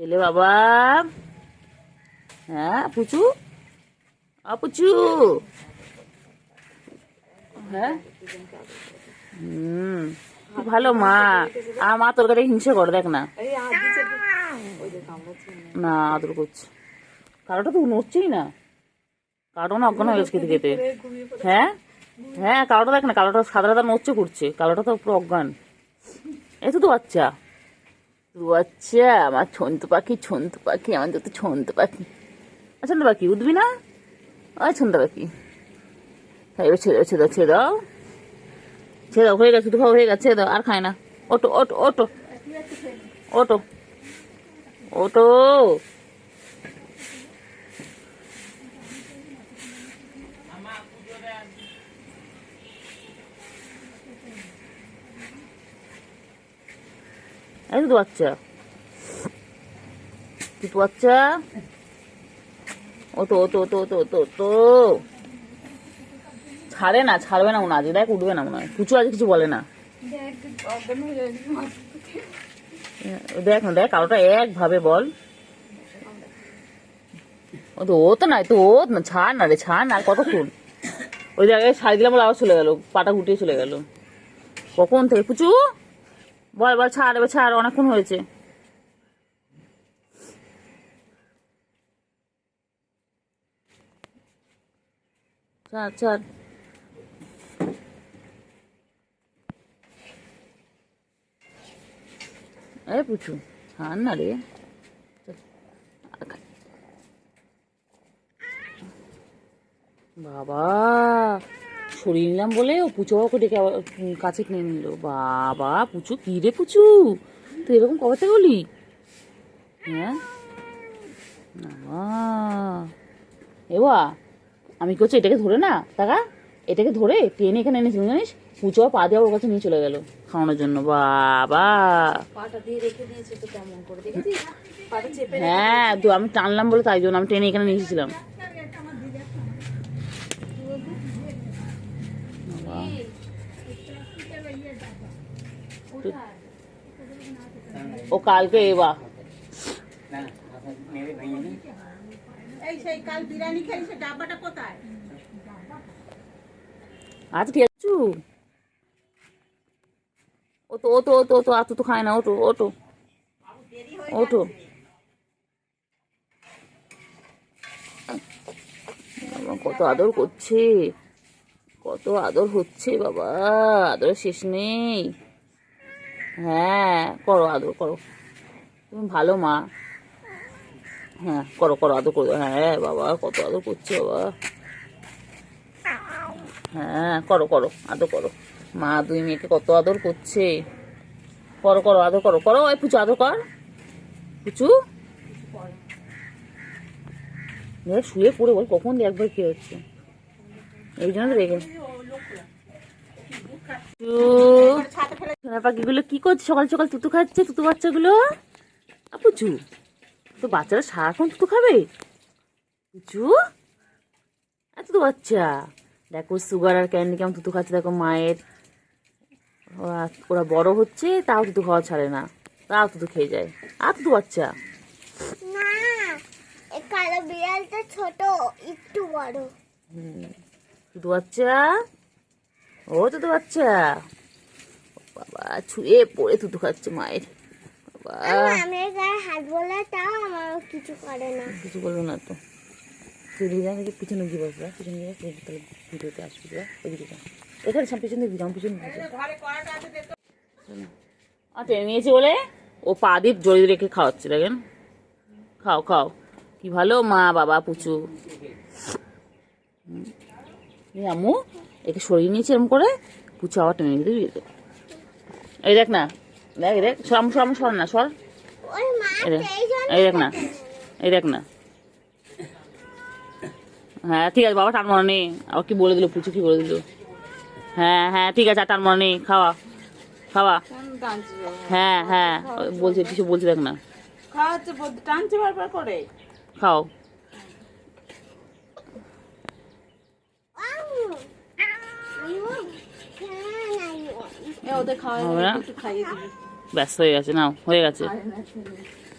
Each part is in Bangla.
পেলে বাবা। হ্যাঁ পুচু, পুচু। হ্যাঁ কি ভালো মা। আর মা তোর কাছে হিংসে করে, দেখ না। না আদর করছে। কালোটা তো নড়ছেই না। কালোটা না অজ্ঞান হয়ে গেছে খেতে খেতে। হ্যাঁ হ্যাঁ কালোটা দেখ না, কালোটা সাদা সাদা নড়ছে করছে, কালোটা তো পুরো অজ্ঞান। এই তো বাচ্চা, বাচ্চা আমার ছন্তু পাখি, ছন্তু পাখি, আমার যত ছন্তু পাখি। ছন্তু পাখি উঠবি না? ওই ছন্তু পাখি। হ্যাঁ এবার ছেড়ে ছেড়ে ছেড়ে দাও, ছেড়ে দাও, হয়ে গেছে তো হয়ে গেছে, ছেড়ে দাও, আর খায় না। ওটো ওটো ওটো ওটো ওটো। এই তো বাচ্চা, তুই বাচ্চা। ওটো ওটো ওটো ওটো ওটো ওটো। ছাড়ে না, ছাড়বে না মনে হয়, দেখ উঠবে না মনে হয়। পুচু আজ কিছু বলে না। দেখ না, দেখ কালোটা একভাবে বল। ও তো নাই তো, ও না, ছাড় না রে, ছাড় না। আর কতক্ষণ ওই জায়গায় ছাড়ি দিলাম বলে আবার চলে গেল, পাটা গুটিয়ে চলে গেল। কখন থেকে পুচু বল বল, ছাড় এবার ছাড়, অনেকক্ষণ হয়েছে। ছাড় ছাড়। এ পুচু ছাড় না রে। বাবা সরিয়ে নিলাম বলে ও পুচু বাবাকে ডেকে আবার কাছে কিনে নিল। বাবা পুচু, কি রে পুচু, তুই এরকম কবে থেকে হলি? হ্যাঁ এবা আমি কি হচ্ছে, এটাকে ধরে না টাকা, এটাকে ধরে টেনে এখানে এনেছিলাম জানিস, পুচু পা দিয়ে ওর কাছে নিয়ে চলে গেল খাওয়ানোর জন্য। বাবা হ্যাঁ তো আমি টানলাম বলে, তাই জন্য আমি টেনে এখানে নিয়ে এসেছিলাম। ও কালকে এবা আচ্ছা ঠিক আছে। ও তো ও তো ও তো ও তো আতো তো খায় না। ওটো ওটো ওটো। কত আদর করছে, কত আদর হচ্ছে বাবা, আদরের শেষ নেই। হ্যাঁ করো আদর করো, তুমি ভালো মা। হ্যাঁ করো করো আদর করো। হ্যাঁ বাবা কত আদর করছে বাবা। হ্যাঁ করো করো আদর করো, মা দুই মেয়েকে কত আদর করছে। করো করো আদর করো, করো ওই পুচু আদর কর। পুচু শুয়ে পড়ে বল কখন একবার কি হচ্ছে, এই জন্য তো রেখে। পাখিগুলো কি করছে সকাল সকাল? তুতু খাচ্ছে, তুতু বাচ্চাগুলো। পুচু তো বাচ্চারা সারাক্ষণ তুতু খাবে? পুচু এত তো বাচ্চা, দেখো সুগার আর ক্যান্ডি কেমন তুতু খাচ্ছে, দেখো মায়ের। ওরা বড় হচ্ছে তাও তুতু খাওয়া ছাড়ে না, তাও তুতু খেয়ে যায়। আর তুতু বাচ্চা না, কালো বিড়ালটা ছোট, একটু বড়। তুতু বাচ্চা, ও তুতু বাচ্চা বাবা ছুঁয়ে পড়ে তুতু খাচ্ছে মায়ের। বাবা আমি গায়ে হাত বলে তাও আমার কিছু করে না, কিছু বলবো না তো। তুই দিকে পিছনে গিয়ে বসবা, পিছনে গিয়ে তাহলে ভিডিওতে আসবি। ওইদিকে যা, এখানে সব পিছনে দিকে যাও, পিছনে টেনে নিয়েছে বলে ও পা দিয়ে জড়িয়ে রেখে খাওয়াচ্ছে, দেখেন। খাও খাও, কি ভালো মা বাবা পুচু। আম্মু একে সরিয়ে নিয়েছে এরকম করে, পুচু আবার টেনে নিয়ে দিবি। এই দেখ না, দেখ দেখ সর সর সর না সর। এই দেখ না, এই দেখ না। হ্যাঁ ঠিক আছে বাবা, টান মনে নেই। আবার কি বলে দিল পুচু, কি বলে দিল? হ্যাঁ হ্যাঁ ঠিক আছে, আর টান মনে নেই। খাওয়া খাওয়া। হ্যাঁ হ্যাঁ বলছে কিছু বলছে, দেখ না। টানছে বারবার করে। খাও। ওদের খাওয়া ব্যস্ত হয়ে গেছে, নাও হয়ে গেছে।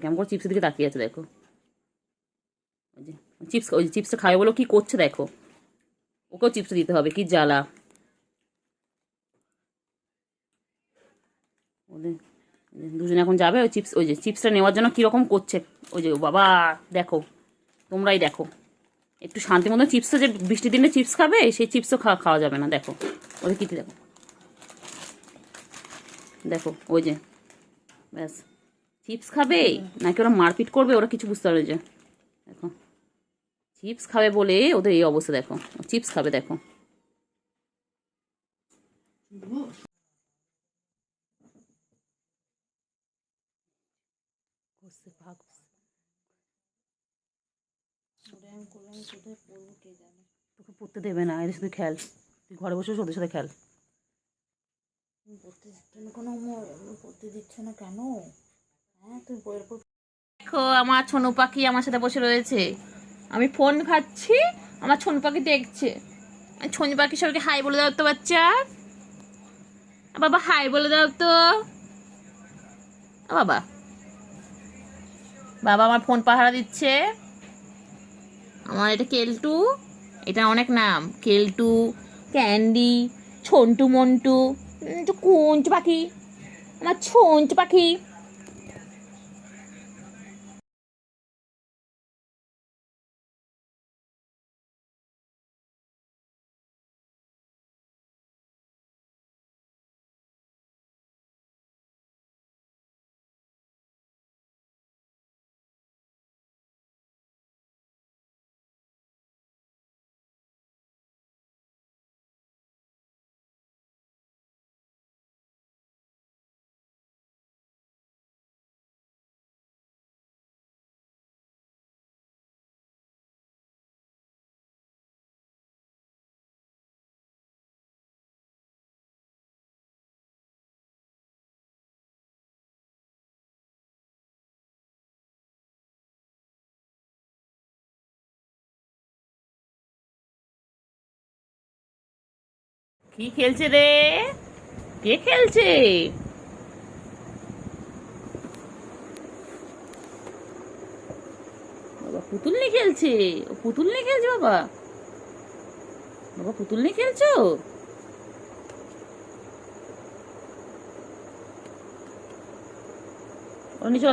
কেমন করে চিপসের দিকে তাকিয়ে আছে দেখো। ওই যে চিপসটা খাবে বলো কি করছে দেখো, ওকেও চিপস দিতে হবে, কি জ্বালা ওদের। দুজনে এখন যাবে ওই চিপস, ওই যে চিপসটা নেওয়ার জন্য কীরকম করছে। ওই যে বাবা দেখো, তোমরাই দেখো, একটু শান্তি মতো চিপসটা, যে বৃষ্টির দিনে চিপস খাবে সেই চিপসও খাওয়া যাবে না। দেখো ওদের কীটি দেখো, দেখো ওই যে ব্যাস চিপস খাবে নাকি ওরা মারপিট করবে ওরা কিছু বুঝতে পারবে। যে দেখো চিপস খাবে বলে ওদের এই অবস্থা, দেখো চিপস খাবে দেখো। তোকে পড়তে দেবে না, এদের সাথে খেল, তুই ঘরে বসে ওদের সাথে খেল। পড়তে দিচ্ছে না কেন? হ্যাঁ তুই বইয়ের পর দেখো আমার ছোনু পাখি আমার সাথে বসে রয়েছে, আমি ফোন খাচ্ছি, আমার ছোনু পাখি দেখছে। ছোনু পাখি সবাইকে হাই বলে দাও তো বাচ্চা, বাবা হাই বলে দাও তো বাবা। বাবা আমার ফোন পাহারা দিচ্ছে। আমার এটা কেলটু, এটা অনেক নাম, কেলটু, ক্যান্ডি, ছন্টু মন্টু, কুঞ্চ পাখি, আমার ছঞ্চ পাখি। কি খেলছে রে, কে খেলছে? বাবা পুতুল নিয়ে খেলছে, ও পুতুল নিয়ে খেলছে। বাবা বাবা পুতুল নিয়ে খেলছো? ওর নিচে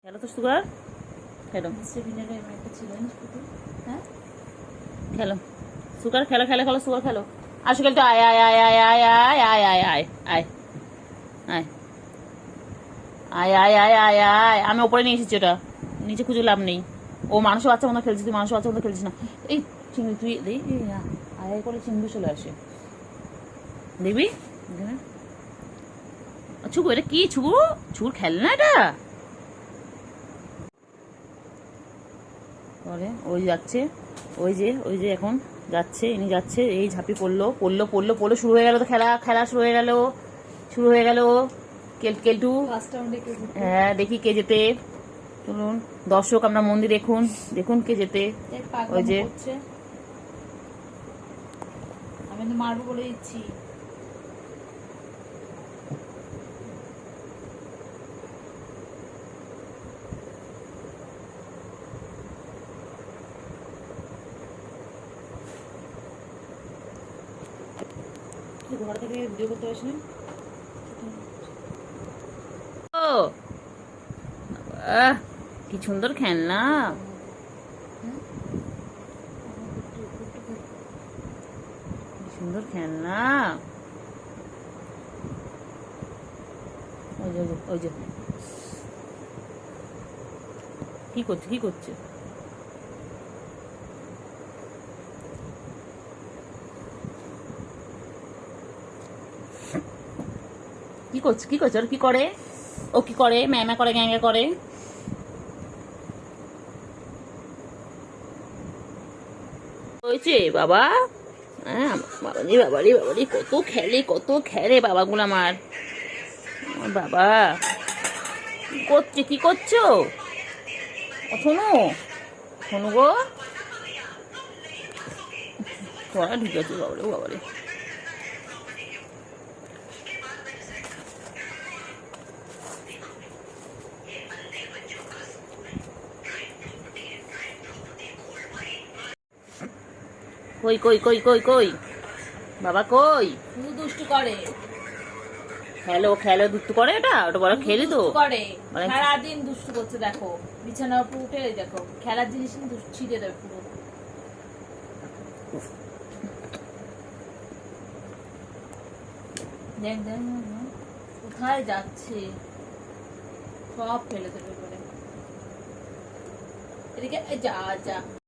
খেলো তো সুগার, খেলো একটা ছিলেন হ্যাঁ খেলো সুগার, খেলো খেলো খেলো সুগার খেলো। আসো খেলতে আয় আয় আয় আয় আয় আয় আয় আয় আয় আয় আয় আয় আয় আয় আয় আয়। আমি ওপরে নিয়ে এসেছি, ওটা নিচে খুঁজে লাভ নেই। ও মানুষ বাচ্চা মতো খেলছিস, তুই মানুষ বাচ্চা মতো খেলছিস না। এই চিংড়ি তুই আয় আয় করে চিংড়ি চলে আসে, দেখবি ছুকু, এটা কি ছুকু? ছুকুর খেলনা এটা। পরে ওই যাচ্ছে, ওই যে এখন যাচ্ছে, ইনি যাচ্ছে, এই ঝাঁপি পড়লো পড়লো পড়লো পড়লো, শুরু হয়ে গেল তো খেলা, খেলা শুরু হয়ে গেল। কেলটু, হ্যাঁ দেখি কে যেতে। চলুন দর্শক আমরা মন্দির দেখুন, দেখুন কে যেতে। ওই যে আমি তো মারবো বলে দিচ্ছি। ঘর থেকে ভিডিও করতে আসলেন? আহ, কি সুন্দর খেলনা। কি সুন্দর খেলনা। ওই যে, ওই যে, কি করছে, কি করছে? কি করছে, কি করছে? ওর কি করে? ও কি করে? ম্যামা করে, গ্যাঙ্গা করে? হয়েছে বাবা? হ্যাঁ, বাবারি বাবারি বাবারি, কত খেলে, কত খেলে বাবাগুলো আমার। আমার বাবা কি করছে, কি করছো? ও শোনো, শোনো গো, তোরা ঢুকেছে বাবারে বাবারে। কই কই কই কই কই বাবা কই? শুধু দুষ্টু করে, খেলো খেলো, দুষ্টু করে, এটা ওটা বড় খেলি তো। দুষ্টু করে, মানে সারাদিন দুষ্টু করছে। দেখো বিছানার উপর উঠে, দেখো খেলার জিনিস নিয়ে দুষ্টু ছিঁড়ে দেবে পুরো। দেখ দেখ কোথায় যাচ্ছে, সব ফেলে দেবে করে। এদিকে যা যা।